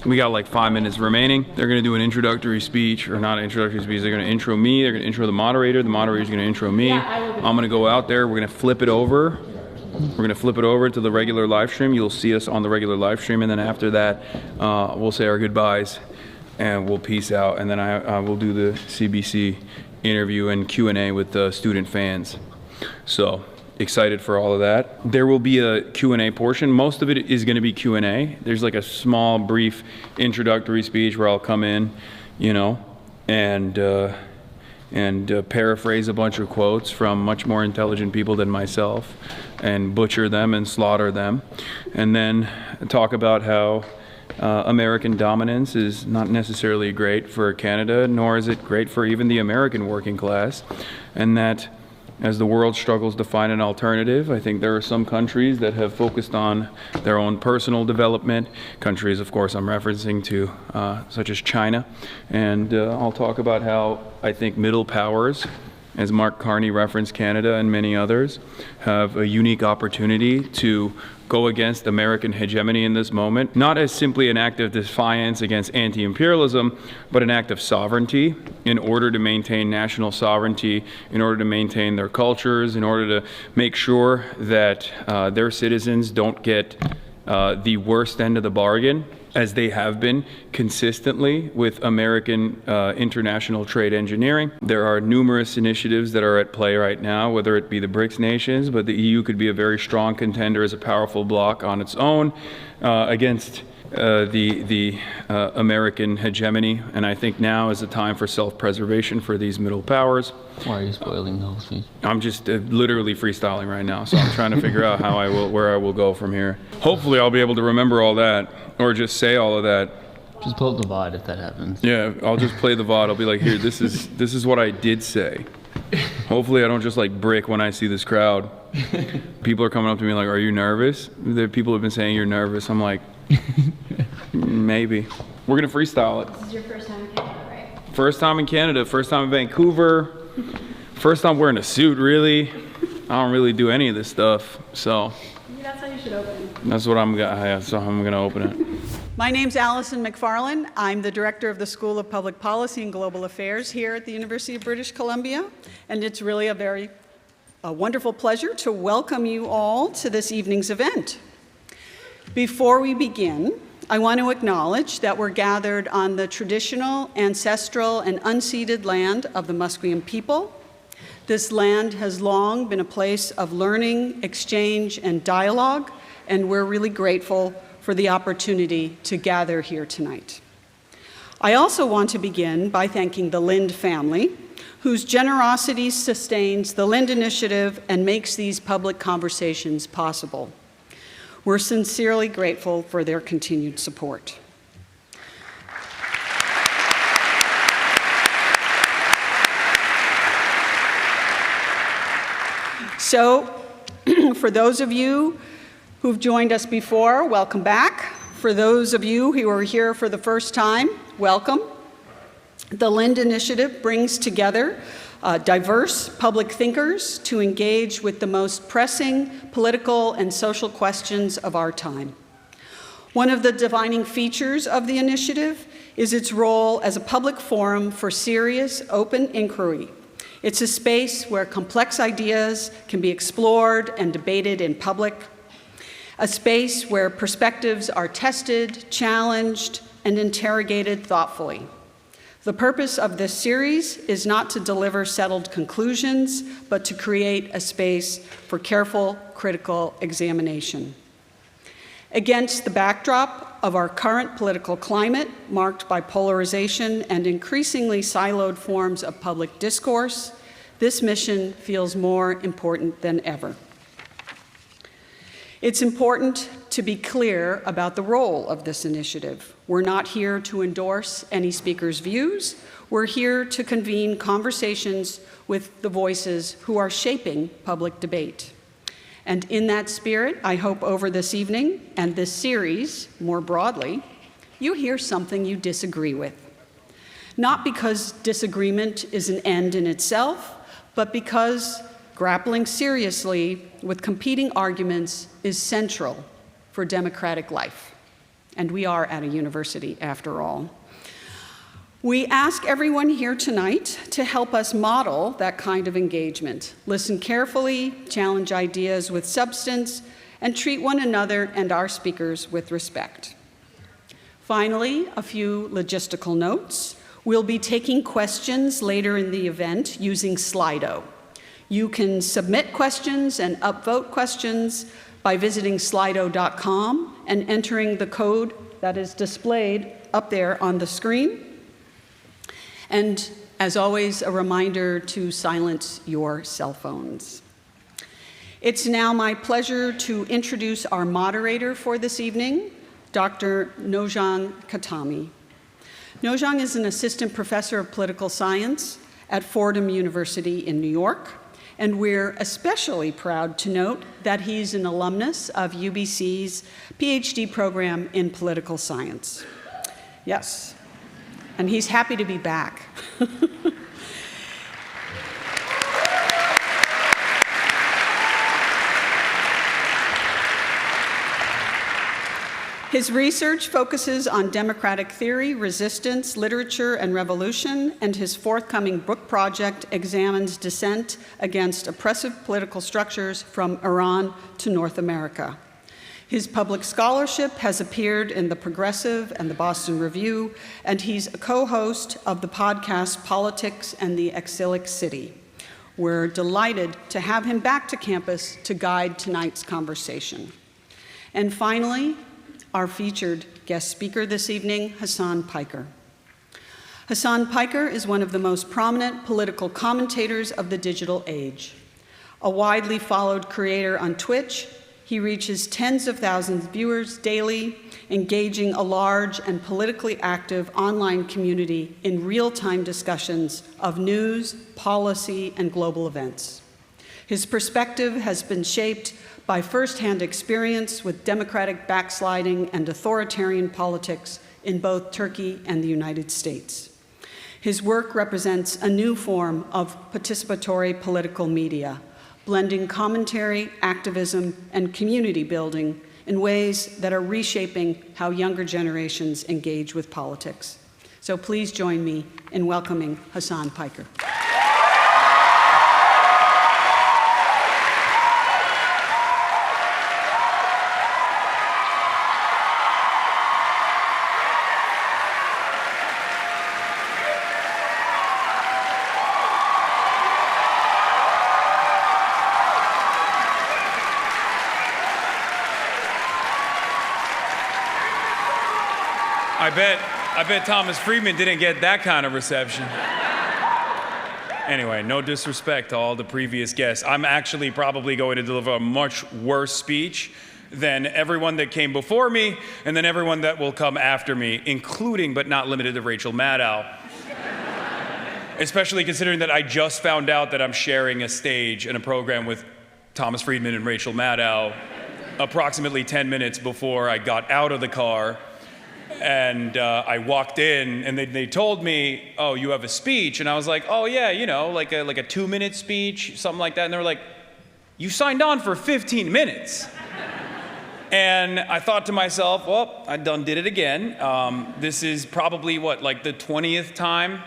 We got like 5 minutes remaining. They're gonna do an introductory speech, or not an introductory speech, they're gonna intro me, they're gonna intro the moderator's gonna intro me. I'm gonna go out there, we're gonna flip it over. We're gonna flip it over to the regular live stream. You'll see us on the regular live stream, and then after that, we'll say our goodbyes and we'll peace out, and then we'll do the CBC interview and Q&A with the student fans. So, excited for all of that. There will be a Q&A portion. Most of it is going to be Q&A. There's like a small, brief introductory speech where I'll come in, you know, and paraphrase a bunch of quotes from much more intelligent people than myself and butcher them and slaughter them. And then talk about how American dominance is not necessarily great for Canada, nor is it great for even the American working class, and that as the world struggles to find an alternative, I think there are some countries that have focused on their own personal development. Countries, of course, I'm referencing to, such as China. And I'll talk about how I think middle powers, as Mark Carney referenced Canada and many others, have a unique opportunity to go against American hegemony in this moment, not as simply an act of defiance against anti-imperialism, but an act of sovereignty in order to maintain national sovereignty, in order to maintain their cultures, in order to make sure that their citizens don't get the worst end of the bargain, as they have been consistently with American international trade engineering. There are numerous initiatives that are at play right now, whether it be the BRICS nations, but the EU could be a very strong contender as a powerful bloc on its own against the American hegemony. And I think now is the time for self-preservation for these middle powers. Why are you spoiling the whole speech? I'm just literally freestyling right now, so I'm trying to figure out where I will go from here. Hopefully I'll be able to remember all that, or just say all of that. Just pull up the VOD if that happens. Yeah, I'll just play the VOD. I'll be like, here, this is what I did say. Hopefully I don't just like brick when I see this crowd. People are coming up to me like, are you nervous? People have been saying you're nervous. I'm like, maybe. We're gonna freestyle it. This is your first time in Canada, right? First time in Canada, first time in Vancouver, first time wearing a suit, really. I don't really do any of this stuff, so. Maybe that's how you should open. That's what I'm gonna open it. My name's Alison McFarlane. I'm the director of the School of Public Policy and Global Affairs here at the University of British Columbia, and it's really a wonderful pleasure to welcome you all to this evening's event. Before we begin, I want to acknowledge that we're gathered on the traditional, ancestral, and unceded land of the Musqueam people. This land has long been a place of learning, exchange, and dialogue, and we're really grateful for the opportunity to gather here tonight. I also want to begin by thanking the Lind family, whose generosity sustains the Lind Initiative and makes these public conversations possible. We're sincerely grateful for their continued support. So, for those of you who've joined us before, welcome back. For those of you who are here for the first time, welcome. The Lind Initiative brings together diverse public thinkers to engage with the most pressing political and social questions of our time. One of the defining features of the initiative is its role as a public forum for serious, open inquiry. It's a space where complex ideas can be explored and debated in public, a space where perspectives are tested, challenged, and interrogated thoughtfully. The purpose of this series is not to deliver settled conclusions, but to create a space for careful, critical examination. Against the backdrop of our current political climate, marked by polarization and increasingly siloed forms of public discourse, this mission feels more important than ever. It's important to be clear about the role of this initiative. We're not here to endorse any speaker's views. We're here to convene conversations with the voices who are shaping public debate. And in that spirit, I hope over this evening and this series, more broadly, you hear something you disagree with. Not because disagreement is an end in itself, but because grappling seriously with competing arguments is central for democratic life. And we are at a university, after all. We ask everyone here tonight to help us model that kind of engagement. Listen carefully, challenge ideas with substance, and treat one another and our speakers with respect. Finally, a few logistical notes. We'll be taking questions later in the event using Slido. You can submit questions and upvote questions by visiting slido.com and entering the code that is displayed up there on the screen. And as always, a reminder to silence your cell phones. It's now my pleasure to introduce our moderator for this evening, Dr. Nojang Khatami. Nojang is an assistant professor of political science at Fordham University in New York, and we're especially proud to note that he's an alumnus of UBC's PhD program in political science. Yes, and he's happy to be back. His research focuses on democratic theory, resistance, literature, and revolution, and his forthcoming book project examines dissent against oppressive political structures from Iran to North America. His public scholarship has appeared in The Progressive and the Boston Review, and he's a co-host of the podcast Politics and the Exilic City. We're delighted to have him back to campus to guide tonight's conversation. And finally, our featured guest speaker this evening, Hasan Piker. Hasan Piker is one of the most prominent political commentators of the digital age. A widely followed creator on Twitch, he reaches tens of thousands of viewers daily, engaging a large and politically active online community in real-time discussions of news, policy, and global events. His perspective has been shaped by firsthand experience with democratic backsliding and authoritarian politics in both Turkey and the United States. His work represents a new form of participatory political media, blending commentary, activism, and community building in ways that are reshaping how younger generations engage with politics. So please join me in welcoming Hasan Piker. I bet Thomas Friedman didn't get that kind of reception. Anyway, no disrespect to all the previous guests. I'm actually probably going to deliver a much worse speech than everyone that came before me and then everyone that will come after me, including but not limited to Rachel Maddow. Especially considering that I just found out that I'm sharing a stage in a program with Thomas Friedman and Rachel Maddow approximately 10 minutes before I got out of the car. And I walked in, and they told me, "Oh, you have a speech," and I was like, "Oh yeah, you know, like a 2-minute speech, something like that." And they were like, "You signed on for 15 minutes." And I thought to myself, "Well, I done did it again." This is probably like the 20th time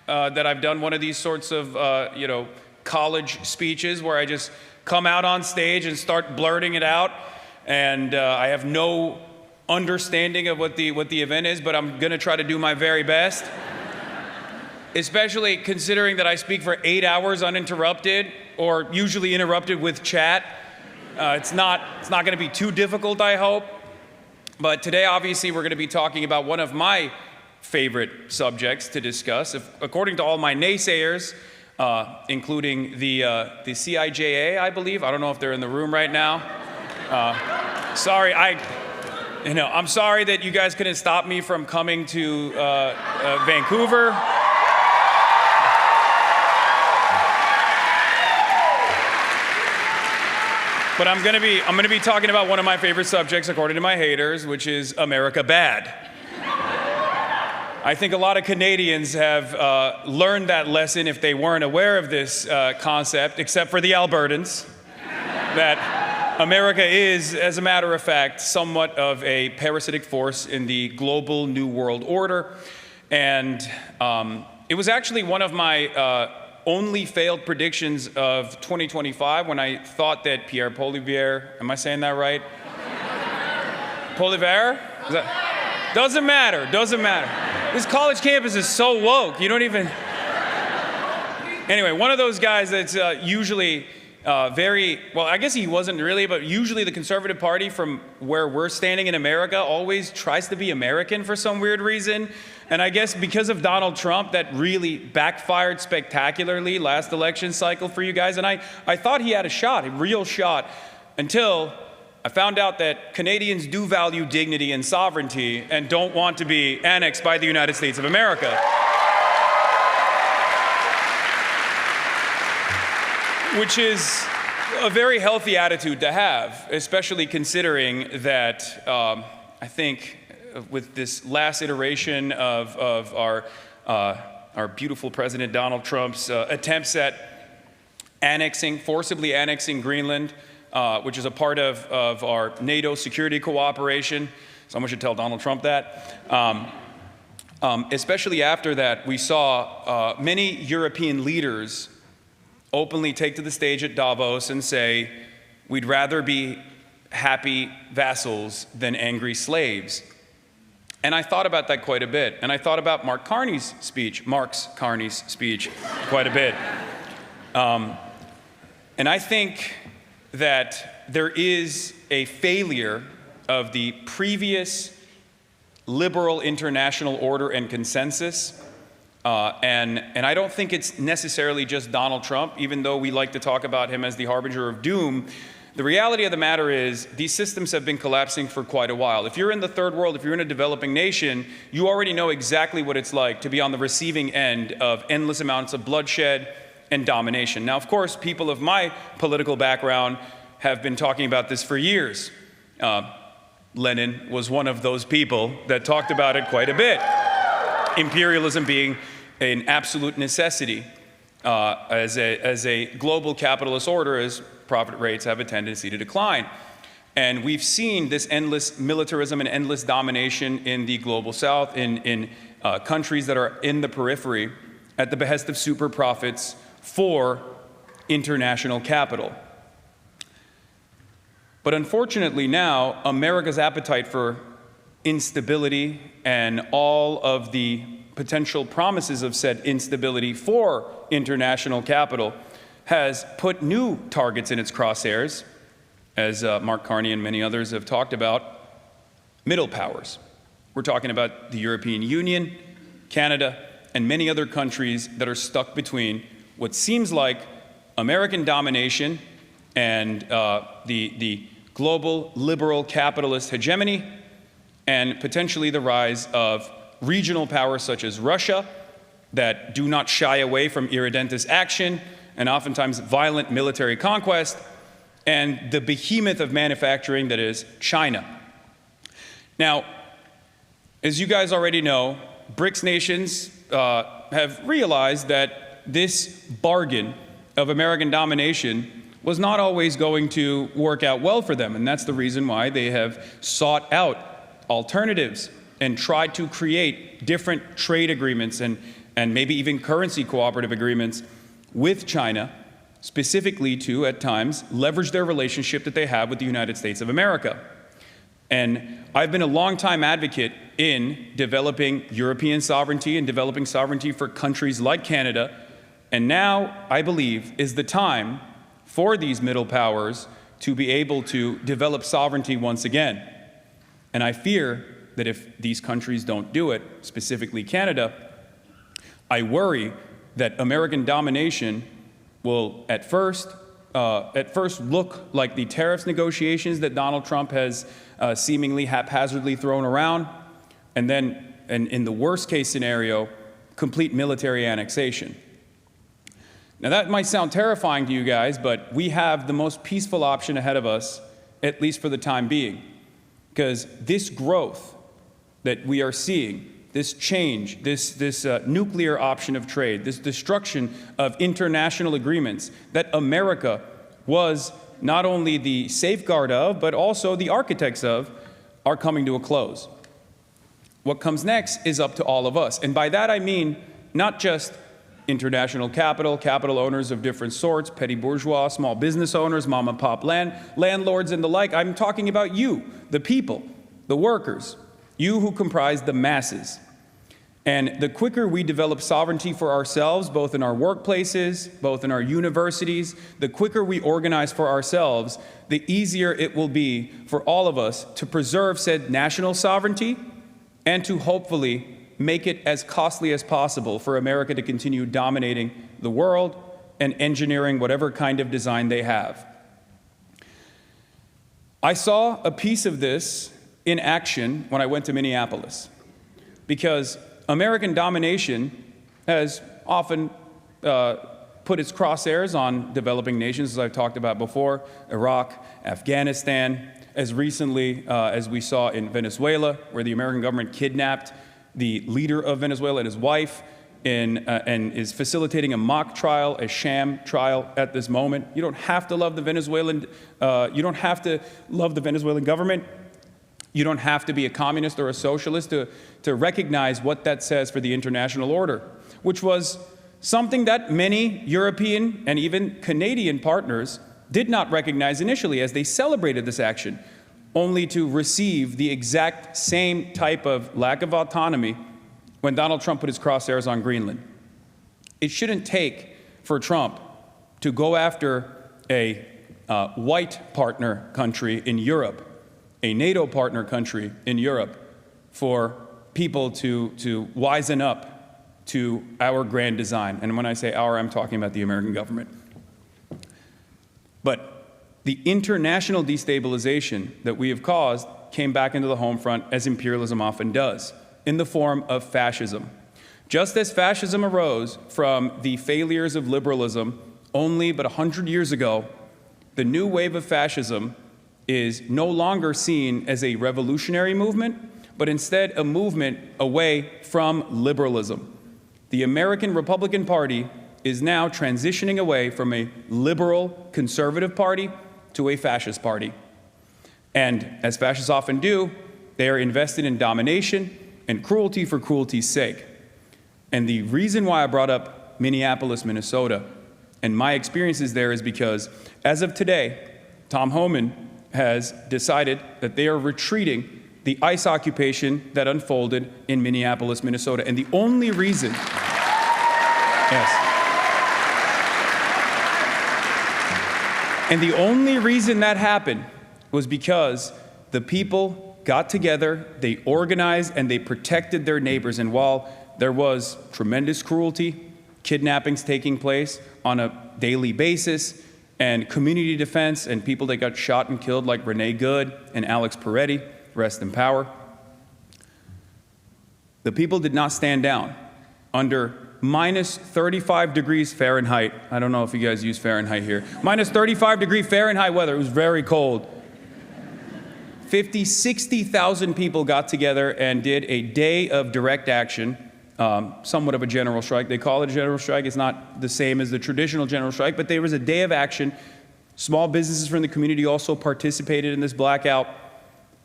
that I've done one of these sorts of college speeches where I just come out on stage and start blurting it out, and I have no understanding of what the event is, but I'm gonna try to do my very best. Especially considering that I speak for 8 hours uninterrupted, or usually interrupted with chat. It's not gonna be too difficult, I hope. But today, obviously, we're gonna be talking about one of my favorite subjects to discuss. According to all my naysayers, including the CIJA, I believe. I don't know if they're in the room right now. Sorry, I'm sorry that you guys couldn't stop me from coming to Vancouver. But I'm gonna be talking about one of my favorite subjects, according to my haters, which is America Bad. I think a lot of Canadians have learned that lesson if they weren't aware of this concept, except for the Albertans, that America is, as a matter of fact, somewhat of a parasitic force in the global New World Order. And it was actually one of my only failed predictions of 2025 when I thought that Pierre Poilievre, am I saying that right? Poilievre? Doesn't matter. This college campus is so woke, you don't even... Anyway, one of those guys that's usually very, well, I guess he wasn't really, but usually the conservative party from where we're standing in America always tries to be American for some weird reason. And I guess because of Donald Trump, that really backfired spectacularly last election cycle for you guys. And I thought he had a real shot, until I found out that Canadians do value dignity and sovereignty and don't want to be annexed by the United States of America. Which is a very healthy attitude to have, especially considering that I think with this last iteration of our beautiful President Donald Trump's attempts at forcibly annexing Greenland, which is a part of our NATO security cooperation. Someone should tell Donald Trump that. Especially after that, we saw many European leaders openly take to the stage at Davos and say, we'd rather be happy vassals than angry slaves. And I thought about that quite a bit. And I thought about Mark Carney's speech quite a bit. And I think that there is a failure of the previous liberal international order and consensus. And I don't think it's necessarily just Donald Trump, even though we like to talk about him as the harbinger of doom. The reality of the matter is these systems have been collapsing for quite a while. If you're in the third world, if you're in a developing nation, you already know exactly what it's like to be on the receiving end of endless amounts of bloodshed and domination. Now, of course, people of my political background have been talking about this for years. Lenin was one of those people that talked about it quite a bit. Imperialism being an absolute necessity as a global capitalist order, as profit rates have a tendency to decline. And we've seen this endless militarism and endless domination in the global south, in countries that are in the periphery, at the behest of super profits for international capital. But unfortunately now, America's appetite for instability and all of the potential promises of said instability for international capital has put new targets in its crosshairs, as Mark Carney and many others have talked about, middle powers. We're talking about the European Union, Canada, and many other countries that are stuck between what seems like American domination and the global liberal capitalist hegemony, and potentially the rise of regional powers such as Russia that do not shy away from irredentist action and oftentimes violent military conquest, and the behemoth of manufacturing that is China. Now, as you guys already know, BRICS nations have realized that this bargain of American domination was not always going to work out well for them, and that's the reason why they have sought out alternatives and tried to create different trade agreements and maybe even currency cooperative agreements with China, specifically to, at times, leverage their relationship that they have with the United States of America. And I've been a longtime advocate in developing European sovereignty and developing sovereignty for countries like Canada. And now, I believe, is the time for these middle powers to be able to develop sovereignty once again. And I fear that if these countries don't do it, specifically Canada, I worry that American domination will at first look like the tariffs negotiations that Donald Trump has seemingly haphazardly thrown around, and then, and in the worst case scenario, complete military annexation. Now that might sound terrifying to you guys, but we have the most peaceful option ahead of us, at least for the time being, because this growth that we are seeing, this change, this nuclear option of trade, this destruction of international agreements that America was not only the safeguard of, but also the architects of, are coming to a close. What comes next is up to all of us. And by that I mean not just international capital owners of different sorts, petty bourgeois, small business owners, mom and pop landlords and the like. I'm talking about you, the people, the workers, you who comprise the masses. And the quicker we develop sovereignty for ourselves, both in our workplaces, both in our universities, the quicker we organize for ourselves, the easier it will be for all of us to preserve said national sovereignty and to hopefully make it as costly as possible for America to continue dominating the world and engineering whatever kind of design they have. I saw a piece of this in action when I went to Minneapolis, because American domination has often put its crosshairs on developing nations, as I've talked about before, Iraq, Afghanistan, as recently as we saw in Venezuela, where the American government kidnapped the leader of Venezuela and his wife and is facilitating a mock trial, a sham trial at this moment. You don't have to love the Venezuelan, government. You don't have to be a communist or a socialist to recognize what that says for the international order, which was something that many European and even Canadian partners did not recognize initially as they celebrated this action, only to receive the exact same type of lack of autonomy when Donald Trump put his crosshairs on Greenland. It shouldn't take for Trump to go after a white partner country in Europe, a NATO partner country in Europe, for people to wisen up to our grand design. And when I say our, I'm talking about the American government. But the international destabilization that we have caused came back into the home front, as imperialism often does, in the form of fascism. Just as fascism arose from the failures of liberalism only but 100 years ago, the new wave of fascism is no longer seen as a revolutionary movement, but instead a movement away from liberalism. The American Republican Party is now transitioning away from a liberal conservative party to a fascist party. And as fascists often do, they are invested in domination and cruelty for cruelty's sake. And the reason why I brought up Minneapolis, Minnesota, and my experiences there is because, as of today, Tom Homan has decided that they are retreating the ICE occupation that unfolded in Minneapolis, Minnesota. And the only reason, and the only reason that happened was because the people got together, they organized, and they protected their neighbors. And while there was tremendous cruelty, kidnappings taking place on a daily basis, and community defense, and people that got shot and killed like Renee Good and Alex Peretti, rest in power, the people did not stand down under minus 35 degrees Fahrenheit. I don't know if you guys use Fahrenheit here. Minus 35 degree Fahrenheit weather. It was very cold. 60,000 people got together and did a day of direct action, somewhat of a general strike. They call it a general strike. It's not the same as the traditional general strike, but there was a day of action. Small businesses from the community also participated in this blackout.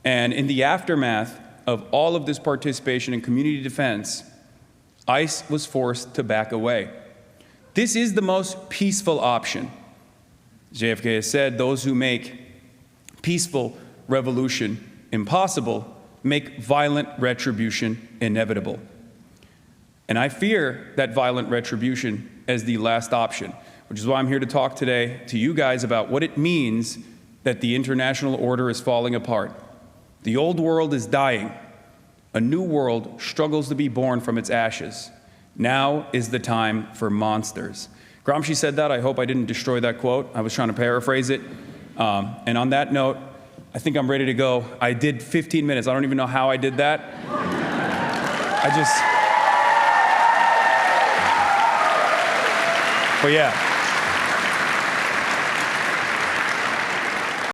And in the aftermath of all of this participation in community defense, ICE was forced to back away. This is the most peaceful option. JFK has said, those who make peaceful revolution impossible make violent retribution inevitable. And I fear that violent retribution as the last option, which is why I'm here to talk today to you guys about what it means that the international order is falling apart. The old world is dying. A new world struggles to be born from its ashes. Now is the time for monsters. Gramsci said that. I hope I didn't destroy that quote. I was trying to paraphrase it. And on that note, I think I'm ready to go. I did 15 minutes. I don't even know how I did that. But yeah.